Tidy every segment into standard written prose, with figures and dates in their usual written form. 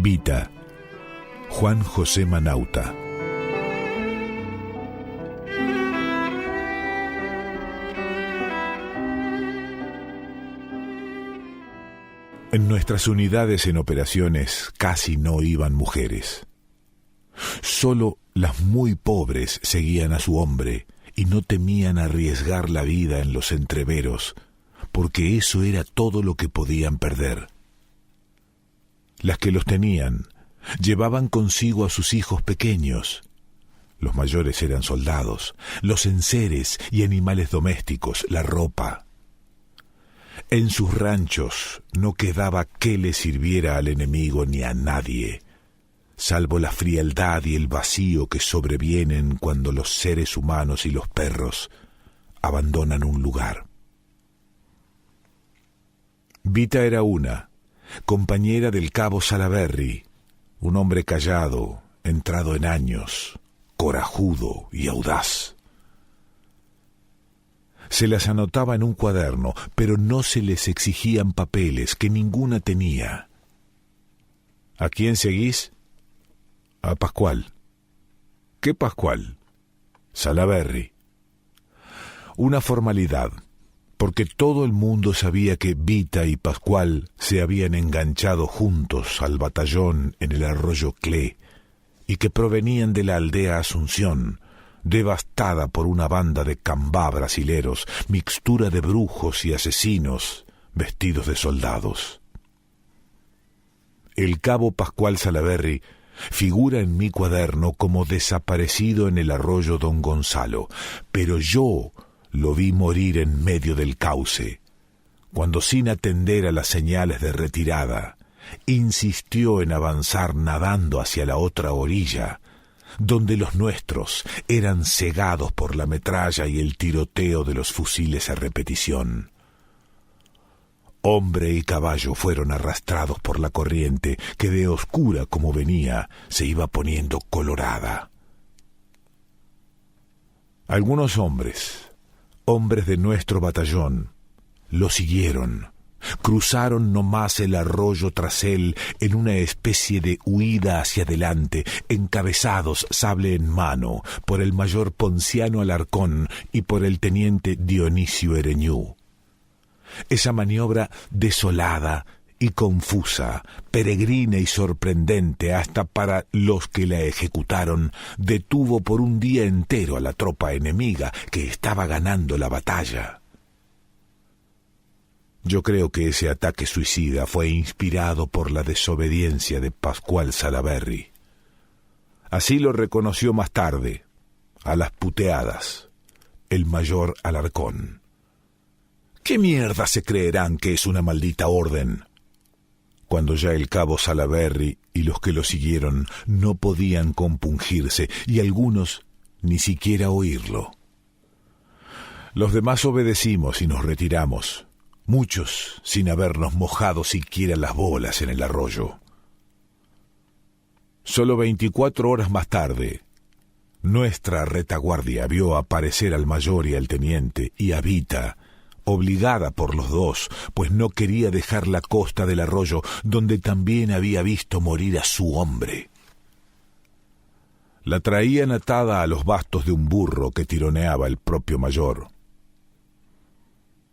Vita, Juan José Manauta. En nuestras unidades en operaciones casi no iban mujeres. Solo las muy pobres seguían a su hombre y no temían arriesgar la vida en los entreveros, porque eso era todo lo que podían perder. Las que los tenían llevaban consigo a sus hijos pequeños. Los mayores eran soldados, los enseres y animales domésticos, la ropa. En sus ranchos no quedaba que le sirviera al enemigo ni a nadie, salvo la frialdad y el vacío que sobrevienen cuando los seres humanos y los perros abandonan un lugar. Vita era una, compañera del cabo Salaberry, un hombre callado, entrado en años, corajudo y audaz. Se las anotaba en un cuaderno, pero no se les exigían papeles, que ninguna tenía. ¿A quién seguís? A Pascual. ¿Qué Pascual? Salaberry. Una formalidad, porque todo el mundo sabía que Vita y Pascual se habían enganchado juntos al batallón en el arroyo Clé y que provenían de la aldea Asunción, devastada por una banda de cambá brasileros, mixtura de brujos y asesinos vestidos de soldados. El cabo Pascual Salaberry figura en mi cuaderno como desaparecido en el arroyo Don Gonzalo, pero yo lo vi morir en medio del cauce, cuando sin atender a las señales de retirada, insistió en avanzar nadando hacia la otra orilla, donde los nuestros eran cegados por la metralla y el tiroteo de los fusiles a repetición. Hombre y caballo fueron arrastrados por la corriente, que de oscura como venía, se iba poniendo colorada. Algunos hombres de nuestro batallón, lo siguieron. Cruzaron nomás el arroyo tras él en una especie de huida hacia adelante, encabezados, sable en mano, por el mayor Ponciano Alarcón y por el teniente Dionisio Ereñú. Esa maniobra desolada y confusa, peregrina y sorprendente hasta para los que la ejecutaron, detuvo por un día entero a la tropa enemiga que estaba ganando la batalla. Yo creo que ese ataque suicida fue inspirado por la desobediencia de Pascual Salaberry. Así lo reconoció más tarde, a las puteadas, el mayor Alarcón. ¿Qué mierda se creerán que es una maldita orden? Cuando ya el cabo Salaberry y los que lo siguieron no podían compungirse, y algunos ni siquiera oírlo. Los demás obedecimos y nos retiramos, muchos sin habernos mojado siquiera las bolas en el arroyo. Solo 24 horas más tarde, nuestra retaguardia vio aparecer al mayor y al teniente y a Vita, obligada por los dos, pues no quería dejar la costa del arroyo, donde también había visto morir a su hombre. La traían atada a los bastos de un burro que tironeaba el propio mayor.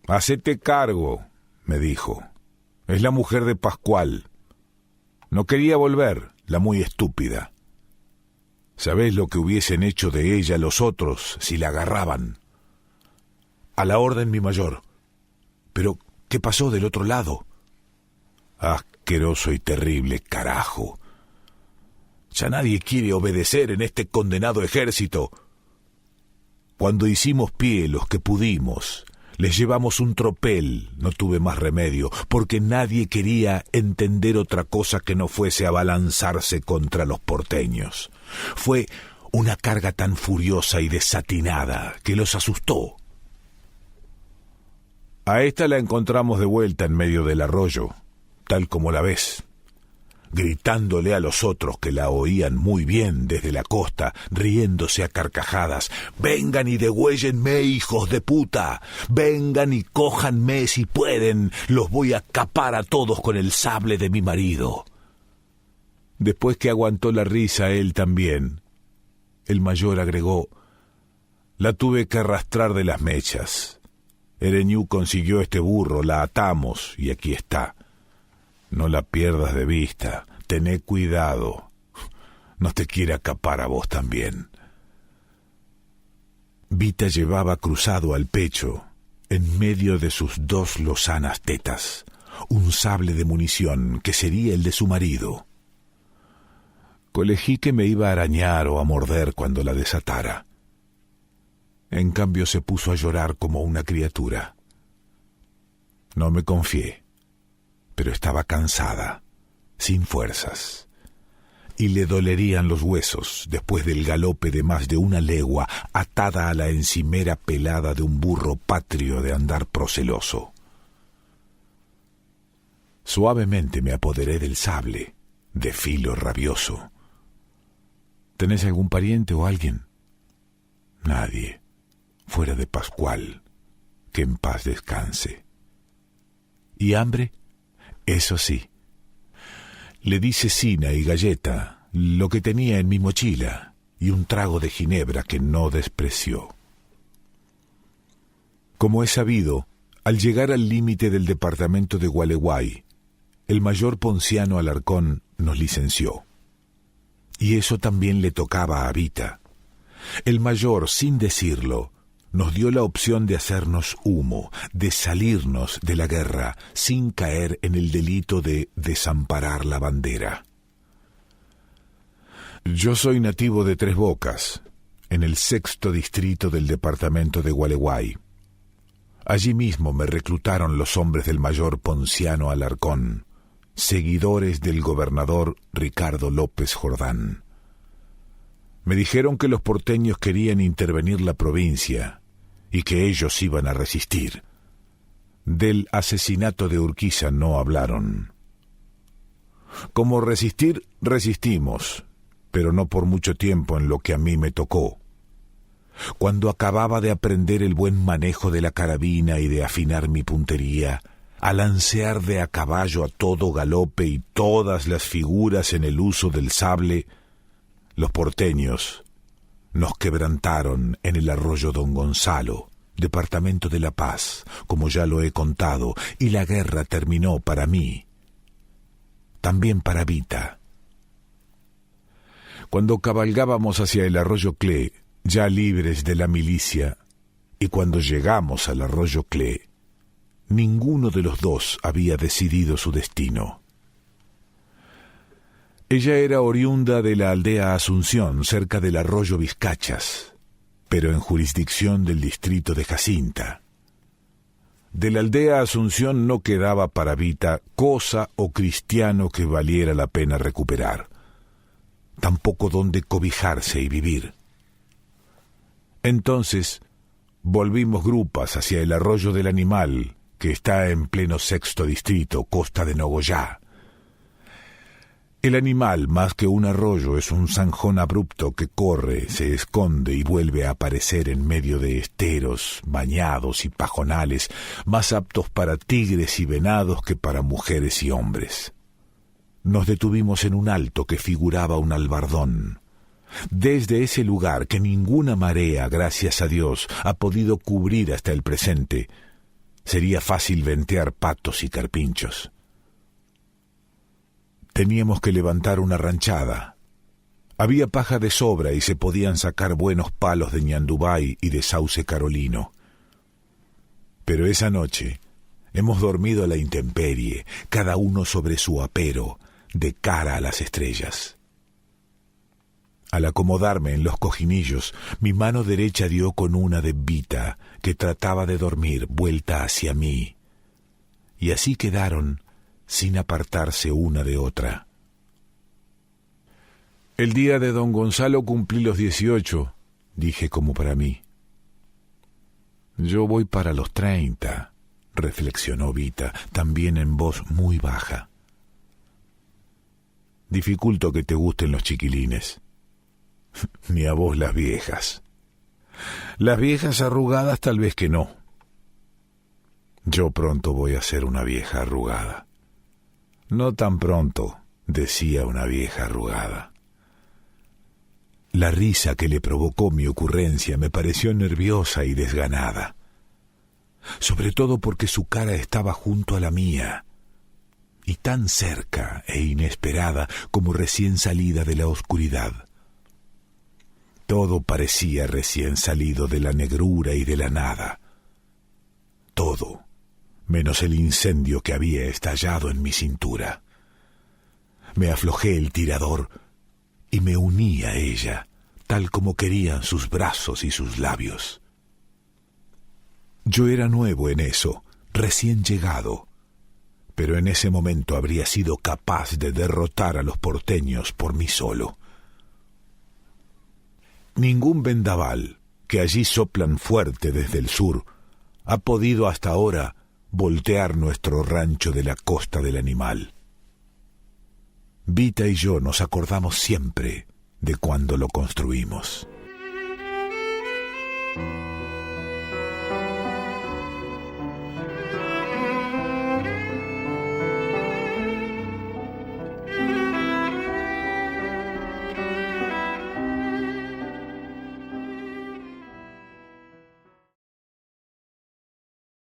«Hacete cargo», me dijo. «Es la mujer de Pascual. No quería volver, la muy estúpida. ¿Sabés lo que hubiesen hecho de ella los otros si la agarraban?» «A la orden, mi mayor. Pero, ¿qué pasó del otro lado?» «Asqueroso y terrible, carajo. Ya nadie quiere obedecer en este condenado ejército. Cuando hicimos pie los que pudimos, les llevamos un tropel, no tuve más remedio, porque nadie quería entender otra cosa que no fuese abalanzarse contra los porteños. Fue una carga tan furiosa y desatinada que los asustó. A esta la encontramos de vuelta en medio del arroyo, tal como la ves, gritándole a los otros que la oían muy bien desde la costa, riéndose a carcajadas: «Vengan y degüéllenme, hijos de puta, vengan y cójanme si pueden, los voy a capar a todos con el sable de mi marido». Después que aguantó la risa, él también. El mayor agregó: la tuve que arrastrar de las mechas. Ereñú consiguió este burro, la atamos y aquí está. No la pierdas de vista, tené cuidado. No te quiera acapar a vos también. Vita llevaba cruzado al pecho, en medio de sus 2 lozanas tetas, un sable de munición que sería el de su marido. Colegí que me iba a arañar o a morder cuando la desatara. En cambio se puso a llorar como una criatura. No me confié, pero estaba cansada, sin fuerzas, y le dolerían los huesos después del galope de más de 1 legua atada a la encimera pelada de un burro patrio de andar proceloso. Suavemente me apoderé del sable, de filo rabioso. ¿Tenés algún pariente o alguien? Nadie, fuera de Pascual, que en paz descanse. ¿Y hambre? Eso sí. Le di cecina y galleta, lo que tenía en mi mochila, y un trago de ginebra que no despreció. Como es sabido, al llegar al límite del departamento de Gualeguay, el mayor Ponciano Alarcón nos licenció. Y eso también le tocaba a Vita. El mayor, sin decirlo, nos dio la opción de hacernos humo, de salirnos de la guerra, sin caer en el delito de desamparar la bandera. Yo soy nativo de Tres Bocas, en el 6º distrito del departamento de Gualeguay. Allí mismo me reclutaron los hombres del mayor Ponciano Alarcón, seguidores del gobernador Ricardo López Jordán. Me dijeron que los porteños querían intervenir la provincia y que ellos iban a resistir. Del asesinato de Urquiza no hablaron. Como resistir, resistimos, pero no por mucho tiempo en lo que a mí me tocó. Cuando acababa de aprender el buen manejo de la carabina y de afinar mi puntería, a lancear de a caballo a todo galope y todas las figuras en el uso del sable, los porteños nos quebrantaron en el arroyo Don Gonzalo, departamento de La Paz, como ya lo he contado, y la guerra terminó para mí, también para Vita. Cuando cabalgábamos hacia el arroyo Clé, ya libres de la milicia, y cuando llegamos al arroyo Clé, ninguno de los dos había decidido su destino. Ella era oriunda de la aldea Asunción, cerca del arroyo Vizcachas, pero en jurisdicción del distrito de Jacinta. De la aldea Asunción no quedaba para Vita cosa o cristiano que valiera la pena recuperar, tampoco donde cobijarse y vivir. Entonces volvimos grupas hacia el arroyo del Animal, que está en pleno 6º distrito, costa de Nogoyá. El Animal, más que un arroyo, es un zanjón abrupto que corre, se esconde y vuelve a aparecer en medio de esteros, bañados y pajonales, más aptos para tigres y venados que para mujeres y hombres. Nos detuvimos en un alto que figuraba un albardón. Desde ese lugar que ninguna marea, gracias a Dios, ha podido cubrir hasta el presente, sería fácil ventear patos y carpinchos. Teníamos que levantar una ranchada. Había paja de sobra y se podían sacar buenos palos de ñandubay y de sauce carolino. Pero esa noche hemos dormido a la intemperie, cada uno sobre su apero, de cara a las estrellas. Al acomodarme en los cojinillos, mi mano derecha dio con una de Vita, que trataba de dormir vuelta hacia mí, y así quedaron sin apartarse una de otra. El día de don Gonzalo cumplí los 18, dije como para mí. Yo voy para los 30, reflexionó Vita, también en voz muy baja. Dificulto que te gusten los chiquilines. Ni a vos las viejas. Las viejas arrugadas tal vez que no. Yo pronto voy a ser una vieja arrugada. No tan pronto, decía una vieja arrugada. La risa que le provocó mi ocurrencia me pareció nerviosa y desganada, sobre todo porque su cara estaba junto a la mía, y tan cerca e inesperada como recién salida de la oscuridad. Todo parecía recién salido de la negrura y de la nada. Todo, menos el incendio que había estallado en mi cintura. Me aflojé el tirador y me uní a ella, tal como querían sus brazos y sus labios. Yo era nuevo en eso, recién llegado, pero en ese momento habría sido capaz de derrotar a los porteños por mí solo. Ningún vendaval, que allí soplan fuerte desde el sur, ha podido hasta ahora voltear nuestro rancho de la Costa del Animal. Vita y yo nos acordamos siempre de cuando lo construimos.